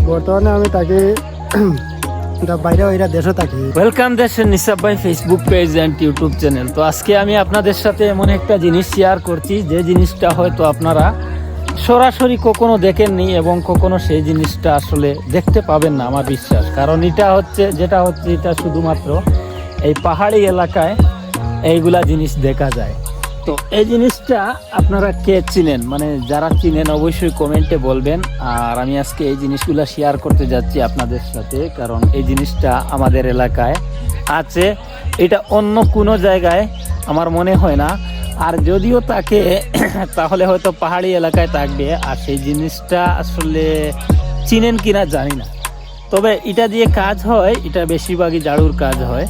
বর্তমানে আমি তাকে বাইরে ওইরা দেশও থাকি। ওয়েলকাম দেশের নিসাব ভাই Facebook page and YouTube channel. তো আজকে আমি আপনাদের সাথে এমন একটা জিনিস শেয়ার করছি যে জিনিসটা হয়তো আপনারা সরাসরি কখনো দেখেননি এবং কখনো সেই জিনিসটা আসলে দেখতে পাবেন না আমার বিশ্বাস। কারণ এটা শুধুমাত্র এই পাহাড়ি এলাকায় এইগুলা জিনিস দেখা যায়। তো এই জিনিসটা আপনারা কে চিনেন, মানে যারা চিনেন অবশ্যই কমেন্টে বলবেন। আর আমি আজকে এই জিনিসগুলো শেয়ার করতে যাচ্ছি আপনাদের সাথে, কারণ এই জিনিসটা আমাদের এলাকায় আছে, এটা অন্য কোনো জায়গায় আমার মনে হয় না। আর যদিও তাকে তাহলে হয়তো পাহাড়ি এলাকায় থাকবে। আর সেই জিনিসটা আসলে চিনেন কিনা জানি না, তবে এটা দিয়ে কাজ হয়, এটা বেশিরভাগই ঝাড়ুর কাজ হয়।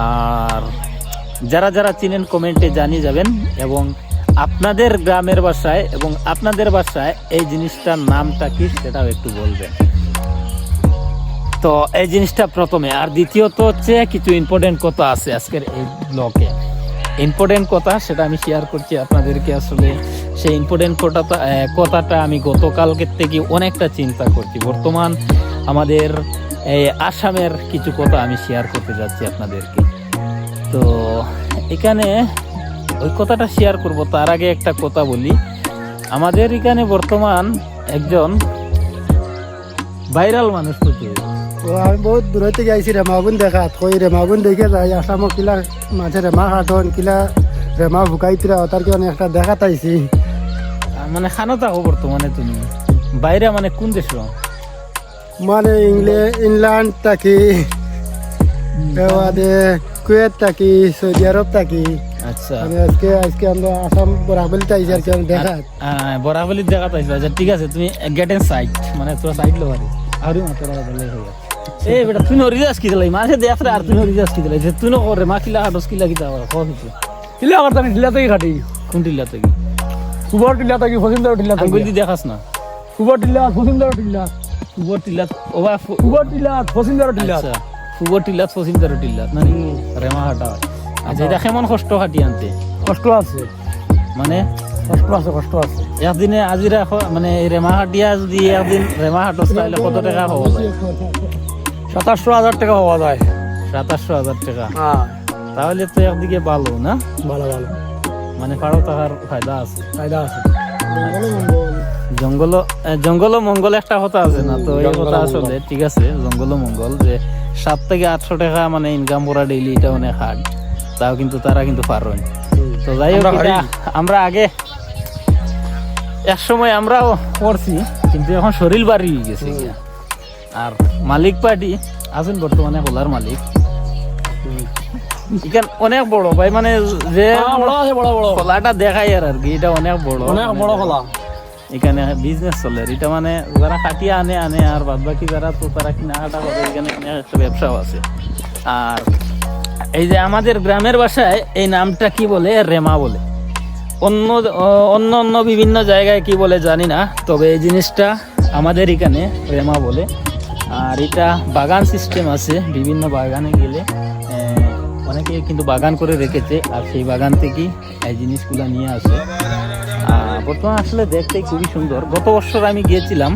আর যারা যারা চিনেন কমেন্টে জানিয়ে যাবেন এবং আপনাদের গ্রামের ভাষায় এবং আপনাদের ভাষায় এই জিনিসটার নামটা কি সেটাও একটু বলবেন। তো এই জিনিসটা প্রথমে, আর দ্বিতীয়ত হচ্ছে কিছু ইম্পর্টেন্ট কথা আছে আজকের এই ব্লগে। ইম্পর্টেন্ট কথা সেটা আমি শেয়ার করছি আপনাদেরকে। আসলে সেই ইম্পর্টেন্ট কথাটা আমি গতকালকের থেকে অনেকটা চিন্তা করছি। বর্তমান আমাদের এই আসামের কিছু কথা আমি শেয়ার করতে যাচ্ছি আপনাদেরকে। তো এখানে ওই কথাটা শেয়ার করব তার আগে একটা কথা বলি। আমাদের এখানে বর্তমান একজন ভাইরাল মানুষ প্রচুর। তো আমি বহুত দূর থেকে আইছি রেমাগুন দেখাত, কই রেমাগুন দেখে যাই আসামও কিলা মাঝে রেমা হাটন কিলা রেমা ভুকাইতিরা তার কি একটা দেখাত আইছি। মানে খানো থাকো বর্তমানে তুমি বাইরে, মানে কোন দেশ? মানে ইংল্যান্ড থাকি, কুয়েত থাকি, সৌদি আরব থাকি। আচ্ছা, মানে আজকে আমরা আসাম বরাবলিতে আইছি আর কি দেখাত। বরাবলি দেখাত আইছো। আচ্ছা ঠিক আছে, তুমি গেট ইন সাইড, মানে তোর সাইড লো আরে আরে মাত্র বলে হইয়া। এই বেটা তুই রিজার্ভ কি দিলাই মাঝে দেখরে, আর তুই রিজার্ভ কি দিলাই যে তুই ন করে মা কিলা হাডস কিলা কি দাও কত কিছু টিলা করতে আমি টিলা থেকে খাটি। কোন টিলা থেকে? সুবর টিলা থেকে ফসিন্দর টিলা থেকে। আঙ্গুল দি দেখাস না? সুবর টিলা ফসিন্দর টিলা। ফুবর টিলা ওবা সুবর টিলা ফসিন্দর টিলা। আচ্ছা, ফুবর টিলা ফসিন্দর টিলা মানে রেমা হাটা। আচ্ছা, এটা কেমন কষ্ট হাঁটি আনতে? কষ্ট আছে, মানে কষ্ট আছে। একদিনে আজিরা মানে রেমা হাটিয়া যদি একদিন রেমা হাটস তাহলে কত টাকা হওয়া যায়? 27,000 টাকা হওয়া যায়। 27,000 টাকা? হ্যাঁ, তাহলে তো একদিকে ভালো না? ভালো, মানে পারো টাকার ফায়দা আছে, ফায়দা আছে। জঙ্গল মঙ্গল একটা কথা আছে না? তো এই কথা আসলে ঠিক আছে, জঙ্গল মঙ্গল যে 7 থেকে 800 টাকা মানে ইনকাম করা ডেইলি, এটা অনেক হার্ড। তাও কিন্তু তারা কিন্তু পারেন। তো যাই হোক, আমরা আগে এক সময় আমরাও করছি, কিন্তু এখন শরীর বাড়ি গেছে। আর মালিক পার্টি আছেন বর্তমানে, হোলার মালিক এখানে অনেক বড় ভাই, মানে যে খোলাটা দেখাই আর কি, এটা অনেক বড় খোলা। এখানে বিজনেস চলে এটা, মানে যারা কাটিয়ে আনে আর বাদ বাকি যারা তো তারা কেনাকাটা করে, এখানে একটা ব্যবসাও আছে। আর এই যে আমাদের গ্রামের ভাষায় এই নামটা কি বলে? রেমা বলে। অন্য বিভিন্ন জায়গায় কি বলে জানি না, তবে এই জিনিসটা আমাদের এখানে রেমা বলে। আর এটা বাগান সিস্টেম আছে, বিভিন্ন বাগানে গেলে অনেকে কিন্তু বাগান করে রেখেছে, আর সেই বাগান থেকেই এই জিনিসগুলো নিয়ে আসে। বর্তমানে আসলে দেখতে খুবই সুন্দর। গত বছর আমি গিয়েছিলাম